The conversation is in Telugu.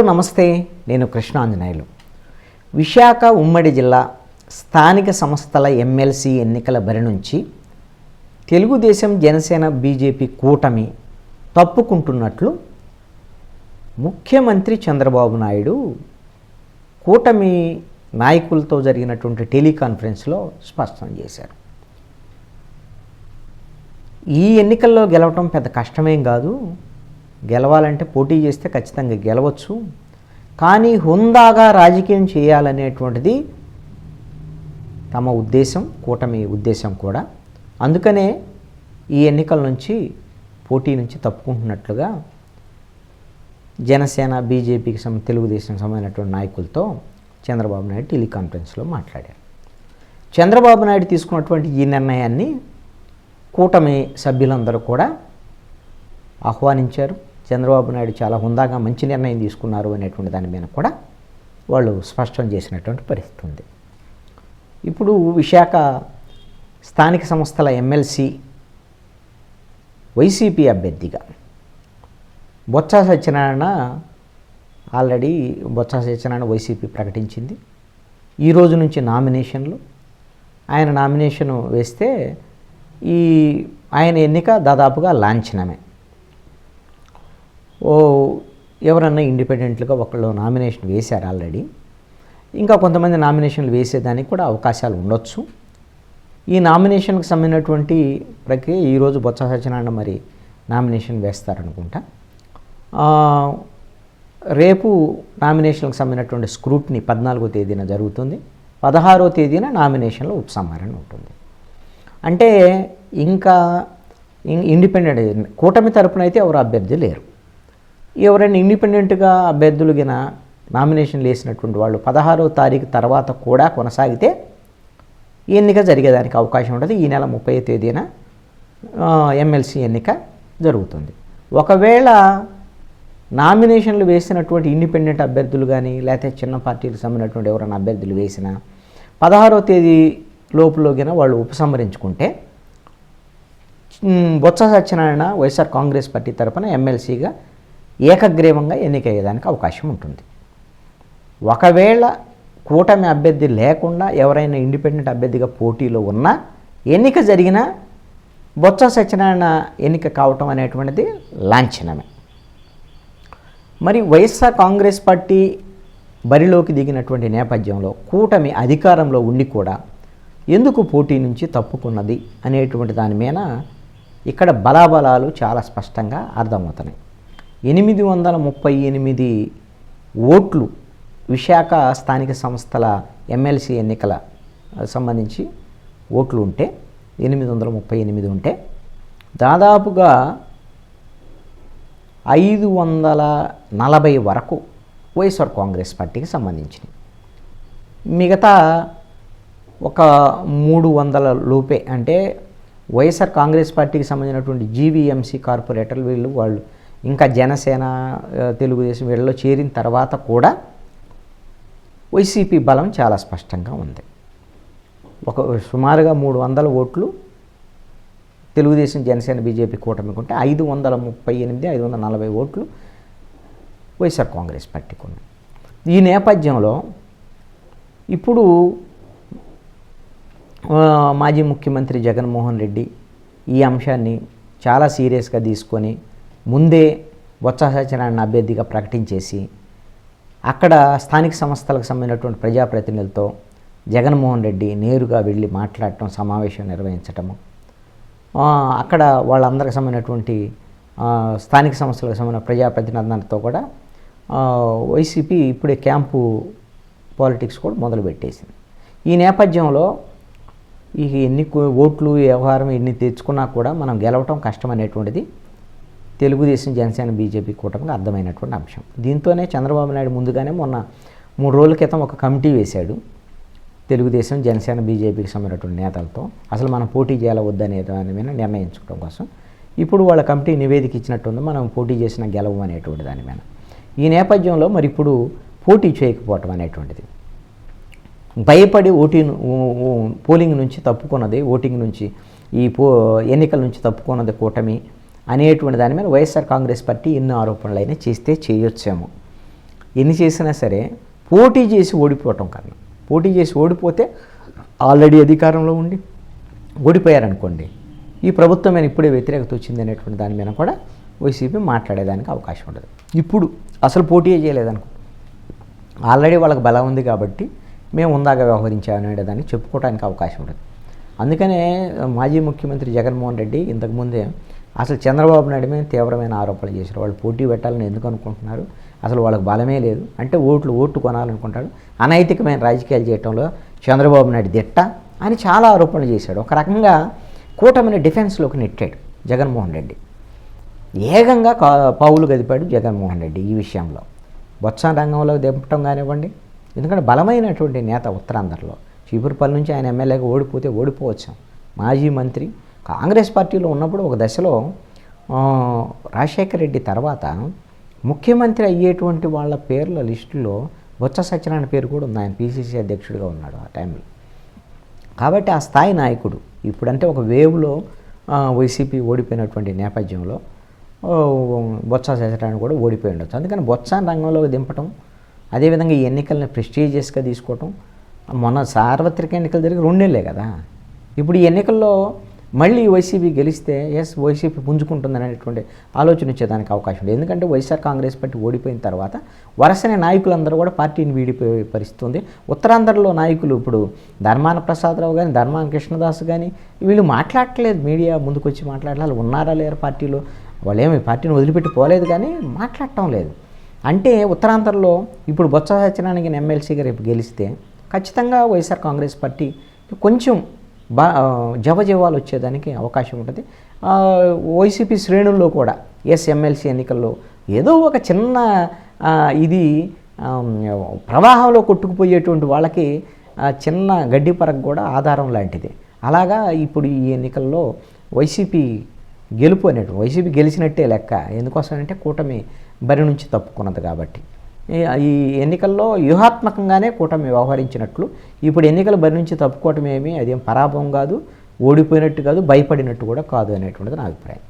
నమస్తే. నేను కృష్ణాంజనేయులు. విశాఖ ఉమ్మడి జిల్లా స్థానిక సంస్థల ఎమ్మెల్సీ ఎన్నికల బరి నుంచి తెలుగుదేశం, జనసేన, బీజేపీ కూటమి తప్పుకుంటున్నట్లు ముఖ్యమంత్రి చంద్రబాబు నాయుడు కూటమి నాయకులతో జరిగినటువంటి టెలికాన్ఫరెన్స్లో స్పష్టం చేశారు. ఈ ఎన్నికల్లో గెలవటం పెద్ద కష్టమేం కాదు, గెలవాలంటే పోటీ చేస్తే ఖచ్చితంగా గెలవచ్చు, కానీ హుందాగా రాజకీయం చేయాలనేటువంటిది తమ ఉద్దేశం, కూటమి ఉద్దేశం కూడా. అందుకనే ఈ ఎన్నికల నుంచి పోటీ నుంచి తప్పుకుంటున్నట్లుగా జనసేన, బీజేపీకి తెలుగుదేశం సంబంధించినటువంటి నాయకులతో చంద్రబాబు నాయుడు టెలికాన్ఫరెన్స్లో మాట్లాడారు. చంద్రబాబు నాయుడు తీసుకున్నటువంటి ఈ నిర్ణయాన్ని కూటమి సభ్యులందరూ కూడా ఆహ్వానించారు. చంద్రబాబు నాయుడు చాలా హుందాగా మంచి నిర్ణయం తీసుకున్నారు అనేటువంటి దాని మీద కూడా వాళ్ళు స్పష్టం చేసినటువంటి పరిస్థితి ఉంది. ఇప్పుడు విశాఖ స్థానిక సంస్థల ఎమ్మెల్సీ వైసీపీ అభ్యర్థిగా బొత్స సత్యనారాయణ ఆల్రెడీ వైసీపీ ప్రకటించింది. ఈ రోజు నుంచి నామినేషన్లు. ఆయన నామినేషన్ వేస్తే ఆయన ఎన్నిక దాదాపుగా లాంఛనమే. ఎవరన్నా ఇండిపెండెంట్లుగా ఒకళ్ళు నామినేషన్ వేశారు ఆల్రెడీ. ఇంకా కొంతమంది నామినేషన్లు వేసేదానికి కూడా అవకాశాలు ఉండొచ్చు. ఈ నామినేషన్కి సంబంధించినటువంటి ప్రక్రియ ఈరోజు బొత్స సత్యనారాయణ మరి నామినేషన్ వేస్తారనుకుంటా. రేపు నామినేషన్లకు సంబంధించినటువంటి స్క్రూట్నీ 14వ తేదీన జరుగుతుంది. 16వ తేదీన నామినేషన్లో ఉపసంహరణ ఉంటుంది. అంటే ఇంకా ఇండిపెండెంట్ కూటమి తరపున అయితే ఎవరు అభ్యర్థి లేరు. ఎవరైనా ఇండిపెండెంట్గా అభ్యర్థులు గిన నామినేషన్లు వేసినటువంటి వాళ్ళు 16వ తారీఖు తర్వాత కూడా కొనసాగితే ఎన్నిక జరిగేదానికి అవకాశం ఉంటుంది. ఈ నెల 30వ తేదీన ఎమ్మెల్సీ ఎన్నిక జరుగుతుంది. ఒకవేళ నామినేషన్లు వేసినటువంటి ఇండిపెండెంట్ అభ్యర్థులు కానీ లేకపోతే చిన్న పార్టీలకు సంబంధించినటువంటి ఎవరైనా అభ్యర్థులు వేసినా 16వ తేదీ లోపులోగిన వాళ్ళు ఉపసంహరించుకుంటే బొత్స సత్యనారాయణ వైఎస్ఆర్ కాంగ్రెస్ పార్టీ తరఫున ఎమ్మెల్సీగా ఏకగ్రీవంగా ఎన్నికయ్యేదానికి అవకాశం ఉంటుంది. ఒకవేళ కూటమి అభ్యర్థి లేకుండా ఎవరైనా ఇండిపెండెంట్ అభ్యర్థిగా పోటీలో ఉన్నా ఎన్నిక జరిగినా బొత్స సత్యనారాయణ ఎన్నిక కావటం అనేటువంటిది లాంఛనమే. మరి వైఎస్ఆర్ కాంగ్రెస్ పార్టీ బరిలోకి దిగినటువంటి నేపథ్యంలో కూటమి అధికారంలో ఉండి కూడా ఎందుకు పోటీ నుంచి తప్పుకున్నది అనేటువంటి దాని మీద ఇక్కడ బలాబలాలు చాలా స్పష్టంగా అర్థమవుతున్నాయి. 838 ఓట్లు విశాఖ స్థానిక సంస్థల ఎమ్మెల్సీ ఎన్నికల సంబంధించి ఓట్లు ఉంటే 838 ఉంటే దాదాపుగా 540 వరకు వైఎస్ఆర్ కాంగ్రెస్ పార్టీకి సంబంధించినవి. మిగతా ఒక 300 లోపే, అంటే వైఎస్ఆర్ కాంగ్రెస్ పార్టీకి సంబంధించినటువంటి జీవీఎంసీ కార్పొరేటర్లు వాళ్ళు ఇంకా జనసేన, తెలుగుదేశం వీళ్ళలో చేరిన తర్వాత కూడా వైసీపీ బలం చాలా స్పష్టంగా ఉంది. సుమారుగా 300 ఓట్లు తెలుగుదేశం, జనసేన, బీజేపీ కూటమికి ఉంటే 538, 540 ఓట్లు వైఎస్ఆర్ కాంగ్రెస్ పార్టీకి ఉన్నాయి. ఈ నేపథ్యంలో ఇప్పుడు మాజీ ముఖ్యమంత్రి జగన్మోహన్ రెడ్డి ఈ అంశాన్ని చాలా సీరియస్గా తీసుకొని ముందే బొత్స సత్యనారాయణ అభ్యర్థిగా ప్రకటించేసి అక్కడ స్థానిక సంస్థలకు సంబంధించినటువంటి ప్రజాప్రతినిధులతో జగన్మోహన్ రెడ్డి నేరుగా వెళ్ళి మాట్లాడటం, సమావేశం నిర్వహించటము, అక్కడ వాళ్ళందరికి సంబంధించినటువంటి స్థానిక సంస్థలకు సంబంధించిన ప్రజాప్రతినిధులతో కూడా వైసీపీ ఇప్పుడే క్యాంపు పాలిటిక్స్ కూడా మొదలుపెట్టేసింది. ఈ నేపథ్యంలో ఎన్ని ఓట్లు వ్యవహారం ఎన్ని తెచ్చుకున్నా కూడా మనం గెలవటం కష్టం అనేటువంటిది తెలుగుదేశం, జనసేన, బీజేపీ కూటమికి అర్థమైనటువంటి అంశం. దీంతోనే చంద్రబాబు నాయుడు ముందుగానే మొన్న 3 రోజుల క్రితం ఒక కమిటీ వేశాడు తెలుగుదేశం, జనసేన, బీజేపీకి సంబంధించినటువంటి నేతలతో. అసలు మనం పోటీ చేయాలా వద్దనే దాని మీద నిర్ణయించుకోవడం కోసం ఇప్పుడు వాళ్ళ కమిటీ నివేదిక ఇచ్చినట్టుంది, మనం పోటీ చేసిన గెలవు అనేటువంటి దాని మీద. ఈ నేపథ్యంలో మరి ఇప్పుడు పోటీ చేయకపోవటం అనేటువంటిది భయపడి పోలింగ్ నుంచి తప్పుకున్నది, ఓటింగ్ నుంచి ఎన్నికల నుంచి తప్పుకున్నది కూటమి అనేటువంటి దాని మీద వైఎస్ఆర్ కాంగ్రెస్ పార్టీ ఎన్నో ఆరోపణలు అయినా చేస్తే చేయొచ్చేమో. ఎన్ని చేసినా సరే పోటీ చేసి ఓడిపోవటం కన్నా, పోటీ చేసి ఓడిపోతే ఆల్రెడీ అధికారంలో ఉండి ఓడిపోయారనుకోండి, ఈ ప్రభుత్వం మీద ఇప్పుడే వ్యతిరేకత వచ్చింది అనేటువంటి దాని మీద కూడా వైసీపీ మాట్లాడేదానికి అవకాశం ఉండదు. ఇప్పుడు అసలు పోటీయే చేయలేదనుకో, ఆల్రెడీ వాళ్ళకి బలం ఉంది కాబట్టి మేము ఉందాగా వ్యవహరించామనే దాన్ని చెప్పుకోవడానికి అవకాశం ఉండదు. అందుకనే మాజీ ముఖ్యమంత్రి జగన్మోహన్ రెడ్డి ఇంతకుముందే అసలు చంద్రబాబు నాయుడు మీద తీవ్రమైన ఆరోపణలు చేశారు. వాళ్ళు పోటీ పెట్టాలని ఎందుకు అనుకుంటున్నారు, అసలు వాళ్ళకి బలమే లేదు, అంటే ఓట్లు కొనాలనుకుంటాడు, అనైతికమైన రాజకీయాలు చేయడంలో చంద్రబాబు నాయుడు దిట్ట అని చాలా ఆరోపణలు చేశాడు. ఒక రకంగా కూటమిని డిఫెన్స్లోకి నెట్టాడు జగన్మోహన్ రెడ్డి. ఏకంగా పావులు గదిపాడు జగన్మోహన్ రెడ్డి ఈ విషయంలో. బొత్స రంగంలో దింపటం కానివ్వండి, ఎందుకంటే బలమైనటువంటి నేత ఉత్తరాంధ్రలో. చీపురుపల్లి నుంచి ఆయన ఎమ్మెల్యేగా ఓడిపోవచ్చు. మాజీ మంత్రి కాంగ్రెస్ పార్టీలో ఉన్నప్పుడు ఒక దశలో రాజశేఖర రెడ్డి తర్వాత ముఖ్యమంత్రి అయ్యేటువంటి వాళ్ళ పేర్ల లిస్టులో బొత్స సత్యనారాయణ పేరు కూడా ఉంది. ఆయన పీసీసీ అధ్యక్షుడిగా ఉన్నాడు ఆ టైంలో. కాబట్టి ఆ స్థాయి నాయకుడు ఇప్పుడంటే ఒక వేవ్లో వైసీపీ ఓడిపోయినటువంటి నేపథ్యంలో బొత్స సత్యనారాయణ కూడా ఓడిపోయి ఉండొచ్చు. అందుకని బొత్స రంగంలోకి దింపటం, అదేవిధంగా ఈ ఎన్నికలను ప్రెస్టీజియస్గా తీసుకోవటం. మొన్న సార్వత్రిక ఎన్నికలు జరిగి 2 నెలలే కదా. ఇప్పుడు ఈ ఎన్నికల్లో మళ్ళీ వైసీపీ గెలిస్తే వైసీపీ పుంజుకుంటుంది అనేటువంటి ఆలోచన వచ్చేదానికి అవకాశం ఉంది. ఎందుకంటే వైఎస్ఆర్ కాంగ్రెస్ పార్టీ ఓడిపోయిన తర్వాత వరుసనే నాయకులందరూ కూడా పార్టీని వీడిపోయే పరిస్థితి ఉంది. ఉత్తరాంధ్రలో నాయకులు ఇప్పుడు ధర్మాన ప్రసాదరావు కానీ, ధర్మాన కృష్ణదాస్ కానీ వీళ్ళు మాట్లాడట్లేదు, మీడియా ముందుకు వచ్చి మాట్లాడాలి, ఉన్నారా లేరు పార్టీలో, వాళ్ళేమి పార్టీని వదిలిపెట్టి పోలేదు కానీ మాట్లాడటం లేదు. అంటే ఉత్తరాంధ్రలో ఇప్పుడు బొత్స సత్యనారాయణ ఎమ్మెల్సీగా రేపు గెలిస్తే ఖచ్చితంగా వైఎస్ఆర్ కాంగ్రెస్ పార్టీ కొంచెం జవజవాలు వచ్చేదానికి అవకాశం ఉంటుంది. వైసీపీ శ్రేణుల్లో కూడా ఎమ్మెల్సీ ఎన్నికల్లో ఏదో ఒక చిన్న ఇది ప్రవాహంలో కొట్టుకుపోయేటువంటి వాళ్ళకి చిన్న గడ్డి పరకు కూడా ఆధారం లాంటిది. అలాగా ఇప్పుడు ఈ ఎన్నికల్లో వైసీపీ వైసీపీ గెలిచినట్టే లెక్క. ఎందుకోసమంటే కూటమి బరి నుంచి తప్పుకున్నది కాబట్టి. ఈ ఎన్నికల్లో వ్యూహాత్మకంగానే కూటమి వ్యవహరించినట్లు, ఇప్పుడు ఎన్నికల బరి నుంచి తప్పుకోవటం అదేం పరాభవం కాదు, ఓడిపోయినట్టు కాదు, భయపడినట్టు కూడా కాదు అనేటువంటిది నా అభిప్రాయం.